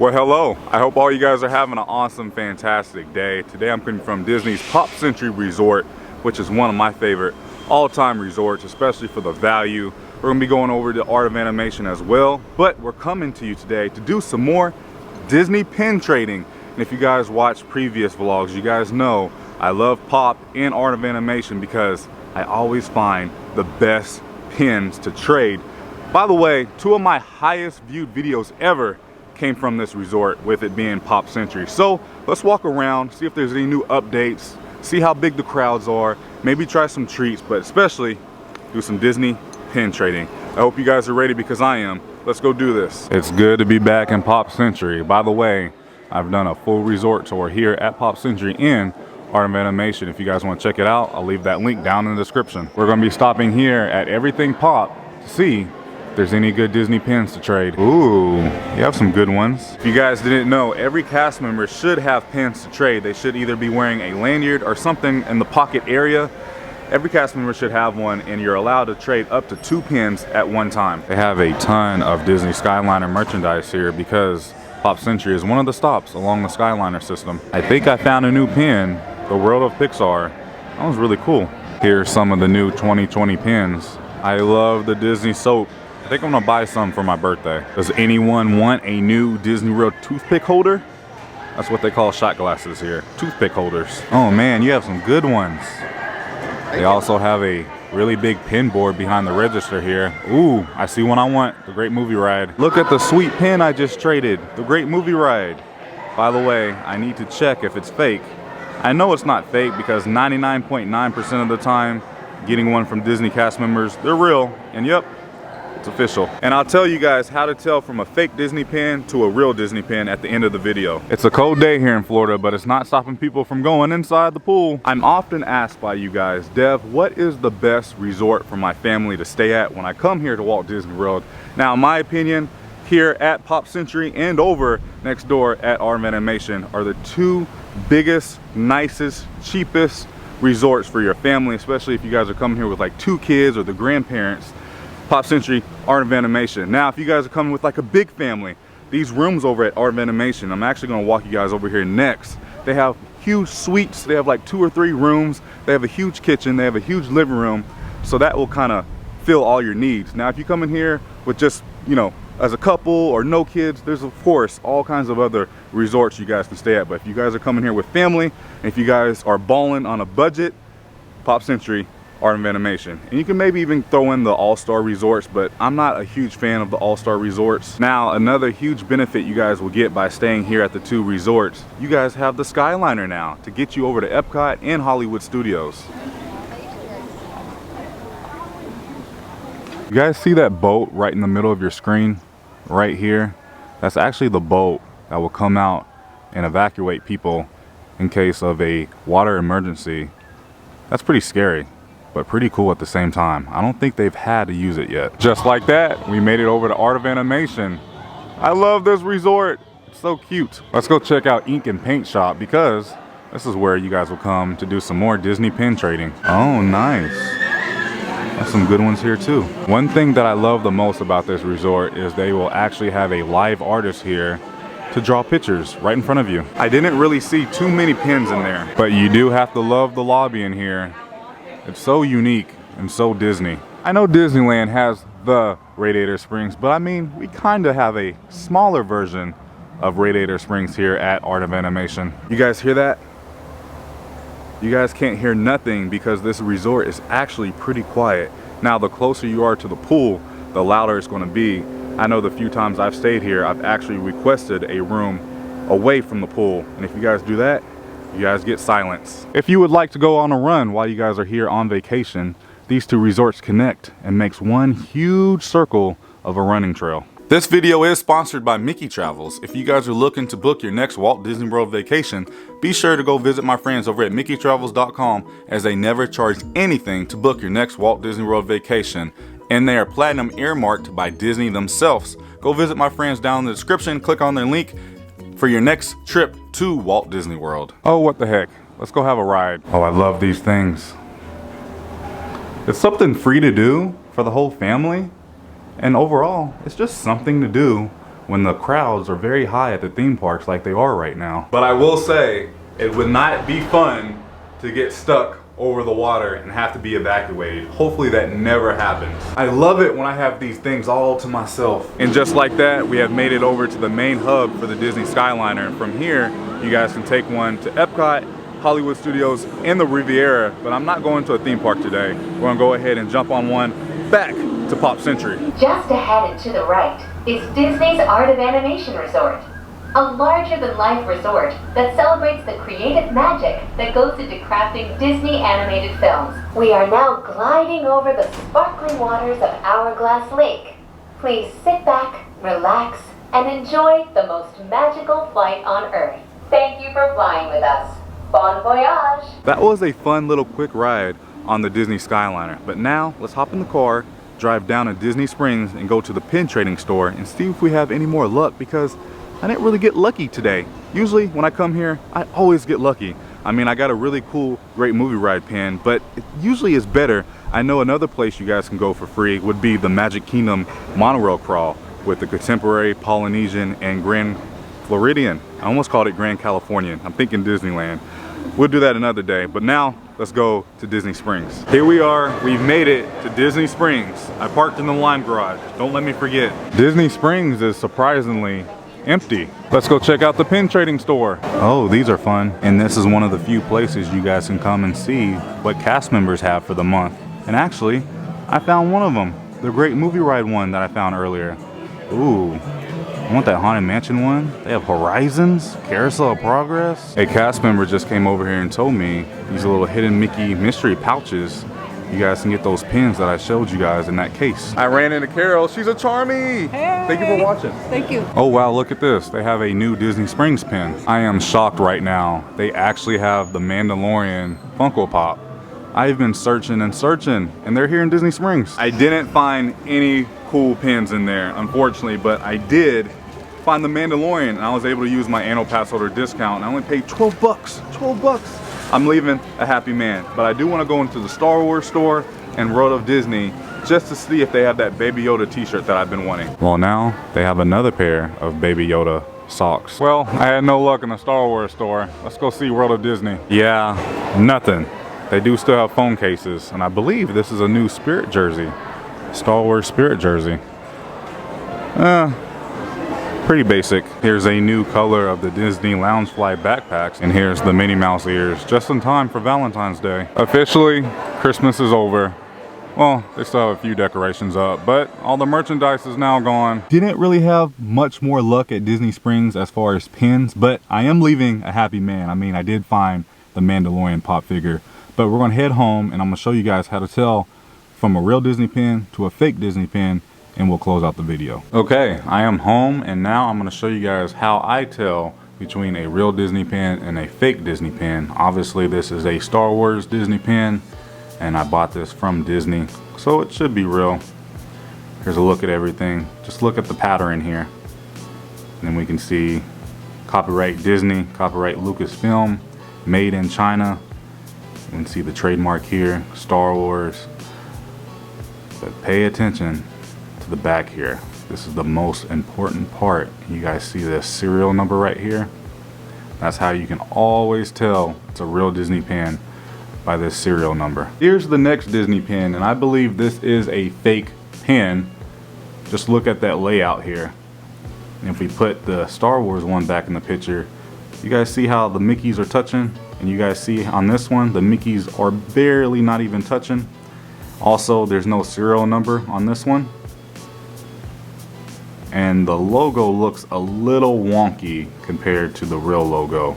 Well, hello. I hope all you guys are having an awesome, fantastic day. Today I'm coming from Disney's Pop Century Resort, which is one of my favorite all-time resorts, especially for the value. We're gonna be going over to Art of Animation as well, but we're coming to you today to do some more Disney pin trading. And if you guys watch previous vlogs, you guys know I love Pop and Art of Animation because I always find the best pins to trade. By the way, two of my highest viewed videos ever came from this resort, with it being Pop Century. So let's walk around, see if there's any new updates, see how big the crowds are, maybe try some treats, but especially do some Disney pin trading. I hope you guys are ready because I am. Let's go do this. It's good to be back in Pop Century. By the way, I've done a full resort tour here at Pop Century in Art of Animation. If you guys want to check it out, I'll leave that link down in the description. We're going to be stopping here at Everything Pop to see if there's any good Disney pins to trade. Ooh, you have some good ones. If you guys didn't know, every cast member should have pins to trade. They should either be wearing a lanyard or something in the pocket area. Every cast member should have one, and you're allowed to trade up to 2 pins at one time. They have a ton of Disney Skyliner merchandise here because Pop Century is one of the stops along the Skyliner system. I think I found a new pin, The World of Pixar. That was really cool. Here's some of the new 2020 pins. I love the Disney soap. I think I'm gonna buy some for my birthday. Does anyone want a new Disney World toothpick holder? That's what they call shot glasses here, toothpick holders. Oh man, you have some good ones. They also have a really big pin board behind the register here. Ooh, I see one I want, the Great Movie Ride. Look at the sweet pin I just traded, the Great Movie Ride. By the way, I need to check if it's fake. I know it's not fake because 99.9% of the time, getting one from Disney cast members, they're real, and yep, it's official. And I'll tell you guys how to tell from a fake Disney pin to a real Disney pin at the end of the video. It's a cold day here in Florida, but it's not stopping people from going inside the pool. I'm often asked by you guys, Dev, what is the best resort for my family to stay at when I come here to Walt Disney World? Now, in my opinion, here at Pop Century and over next door at Art of Animation are the two biggest, nicest, cheapest resorts for your family, especially if you guys are coming here with like 2 kids or the grandparents. Pop Century, Art of Animation. Now, if you guys are coming with like a big family, these rooms over at Art of Animation, I'm actually gonna walk you guys over here next. They have huge suites. They have like 2 or 3 rooms. They have a huge kitchen. They have a huge living room. So that will kind of fill all your needs. Now, if you come in here with just, you know, as a couple or no kids, there's of course all kinds of other resorts you guys can stay at. But if you guys are coming here with family, and if you guys are balling on a budget, Pop Century, Art of Animation. And you can maybe even throw in the all-star resorts, but I'm not a huge fan of the all-star resorts. Now, another huge benefit you guys will get by staying here at the 2 resorts, you guys have the Skyliner now to get you over to Epcot and Hollywood Studios. You guys see that boat right in the middle of your screen right here? That's actually the boat that will come out and evacuate people in case of a water emergency. That's pretty scary, but pretty cool at the same time. I don't think they've had to use it yet. Just like that, we made it over to Art of Animation. I love this resort. It's so cute. Let's go check out Ink and Paint Shop because this is where you guys will come to do some more Disney pin trading. Oh, nice. That's some good ones here too. One thing that I love the most about this resort is they will actually have a live artist here to draw pictures right in front of you. I didn't really see too many pins in there, but you do have to love the lobby in here. It's so unique and so Disney. I know Disneyland has the Radiator Springs, but I mean, we kind of have a smaller version of Radiator Springs here at Art of Animation. You guys hear that? You guys can't hear nothing because this resort is actually pretty quiet. Now, the closer you are to the pool, the louder it's going to be. I know the few times I've stayed here, I've actually requested a room away from the pool. And if you guys do that, you guys get silence. If you would like to go on a run while you guys are here on vacation, these 2 resorts connect and makes one huge circle of a running trail. This video is sponsored by Mickeytravels. If you guys are looking to book your next Walt Disney World vacation, be sure to go visit my friends over at Mickeytravels.com, as they never charge anything to book your next Walt Disney World vacation. And they are platinum earmarked by Disney themselves. Go visit my friends down in the description, click on their link for your next trip to Walt Disney World. Oh, what the heck. Let's go have a ride. Oh, I love these things. It's something free to do for the whole family. And overall, it's just something to do when the crowds are very high at the theme parks like they are right now. But I will say, it would not be fun to get stuck over the water and have to be evacuated. Hopefully that never happens. I love it when I have these things all to myself. And just like that, we have made it over to the main hub for the Disney Skyliner. And from here, you guys can take one to Epcot, Hollywood Studios, and the Riviera. But I'm not going to a theme park today. We're gonna go ahead and jump on one back to Pop Century. Just ahead and to the right is Disney's Art of Animation Resort, a larger-than-life resort that celebrates the creative magic that goes into crafting Disney animated films. We are now gliding over the sparkling waters of Hourglass Lake. Please sit back, relax, and enjoy the most magical flight on Earth. Thank you for flying with us. Bon voyage! That was a fun little quick ride on the Disney Skyliner. But now, let's hop in the car, drive down to Disney Springs, and go to the pin trading store and see if we have any more luck, because I didn't really get lucky today. Usually when I come here, I always get lucky. I mean, I got a really cool, great movie ride pin, but it usually is better. I know another place you guys can go for free would be the Magic Kingdom monorail crawl with the Contemporary, Polynesian, and Grand Floridian. I almost called it Grand Californian. I'm thinking Disneyland. We'll do that another day, but now let's go to Disney Springs. Here we are, we've made it to Disney Springs. I parked in the Lime Garage, don't let me forget. Disney Springs is surprisingly empty. Let's go check out the pin trading store. Oh, these are fun. And this is one of the few places you guys can come and see what cast members have for the month. And actually, I found one of them, the Great Movie Ride one that I found earlier. Ooh, I want that Haunted Mansion one. They have Horizons, Carousel of Progress. A cast member just came over here and told me these little hidden Mickey mystery pouches, you guys can get those pins that I showed you guys in that case. I ran into Carol. She's a Charmy. Hey. Thank you for watching. Thank you. Oh wow, look at this. They have a new Disney Springs pin. I am shocked right now. They actually have the Mandalorian Funko Pop. I've been searching and searching, and they're here in Disney Springs. I didn't find any cool pins in there, unfortunately, but I did find the Mandalorian, and I was able to use my annual pass holder discount, and I only paid 12 bucks. 12 bucks. I'm leaving a happy man, but I do want to go into the Star Wars store and World of Disney just to see if they have that Baby Yoda t-shirt that I've been wanting. Well, now they have another pair of Baby Yoda socks. Well, I had no luck in the Star Wars store. Let's go see World of Disney. Yeah, nothing. They do still have phone cases, and I believe this is a new Spirit jersey. Star Wars Spirit jersey. Pretty basic. Here's a new color of the Disney Loungefly backpacks, and here's the Minnie Mouse ears, just in time for Valentine's Day. Officially, Christmas is over. Well, they still have a few decorations up, but all the merchandise is now gone. Didn't really have much more luck at Disney Springs as far as pins, but I am leaving a happy man. I mean, I did find the Mandalorian pop figure, but we're gonna head home and I'm gonna show you guys how to tell from a real Disney pin to a fake Disney pin, and we'll close out the video. Okay, I am home, and now I'm gonna show you guys how I tell between a real Disney pin and a fake Disney pin. Obviously, this is a Star Wars Disney pin, and I bought this from Disney, so it should be real. Here's a look at everything. Just look at the pattern here. And then we can see copyright Disney, copyright Lucasfilm, made in China. You can see the trademark here, Star Wars. But pay attention to the back here. This is the most important part. You guys see this serial number right here? That's how you can always tell it's a real Disney pin, by this serial number. Here's the next Disney pin, and I believe this is a fake pin. Just look at that layout here. And if we put the Star Wars one back in the picture, you guys see how the Mickeys are touching? And you guys see on this one, the Mickeys are barely not even touching. Also, there's no serial number on this one. And the logo looks a little wonky compared to the real logo.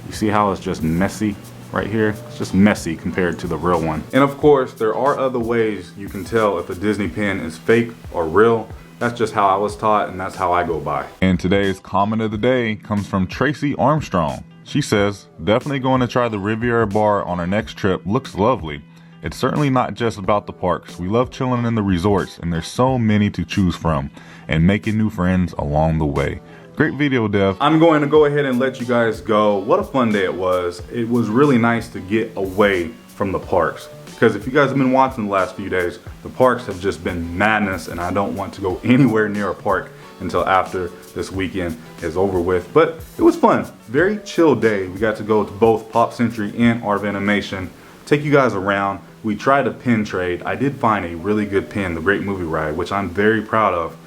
You see how it's just messy right here? It's just messy compared to the real one. And of course, there are other ways you can tell if a Disney pin is fake or real. That's just how I was taught, and that's how I go by. And today's comment of the day comes from Tracy Armstrong. She says, definitely going to try the Riviera Bar on our next trip. Looks lovely. It's certainly not just about the parks. We love chilling in the resorts, and there's so many to choose from, and making new friends along the way. Great video, Dev. I'm going to go ahead and let you guys go. What a fun day it was. It was really nice to get away from the parks, because if you guys have been watching the last few days, the parks have just been madness, and I don't want to go anywhere near a park until after this weekend is over with. But it was fun, very chill day. We got to go to both Pop Century and Art of Animation, take you guys around. We tried a pin trade. I did find a really good pin, the Great Movie Ride, which I'm very proud of.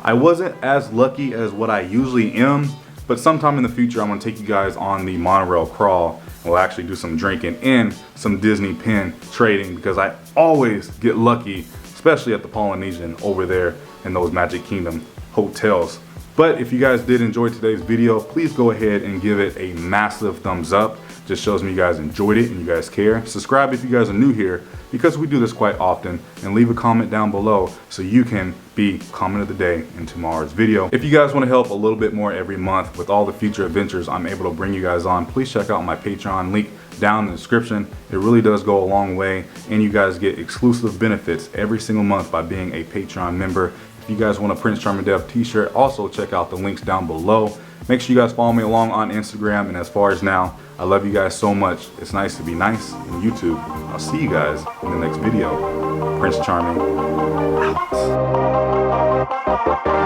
I wasn't as lucky as what I usually am, but sometime in the future I'm gonna take you guys on the monorail crawl, and we'll actually do some drinking and some Disney pin trading, because I always get lucky, especially at the Polynesian over there in those Magic Kingdom hotels. But if you guys did enjoy today's video, please go ahead and give it a massive thumbs up. Just shows me you guys enjoyed it and you guys care. Subscribe if you guys are new here, because we do this quite often, and leave a comment down below so you can be comment of the day in tomorrow's video. If you guys want to help a little bit more every month with all the future adventures I'm able to bring you guys on, please check out my Patreon link down in the description. It really does go a long way, and you guys get exclusive benefits every single month by being a Patreon member. If you guys want a Prince Charming Dev t-shirt, also check out the links down below. Make sure you guys follow me along on Instagram, and as far as now, I love you guys so much. It's nice to be nice on YouTube. I'll see you guys in the next video. Prince Charming out.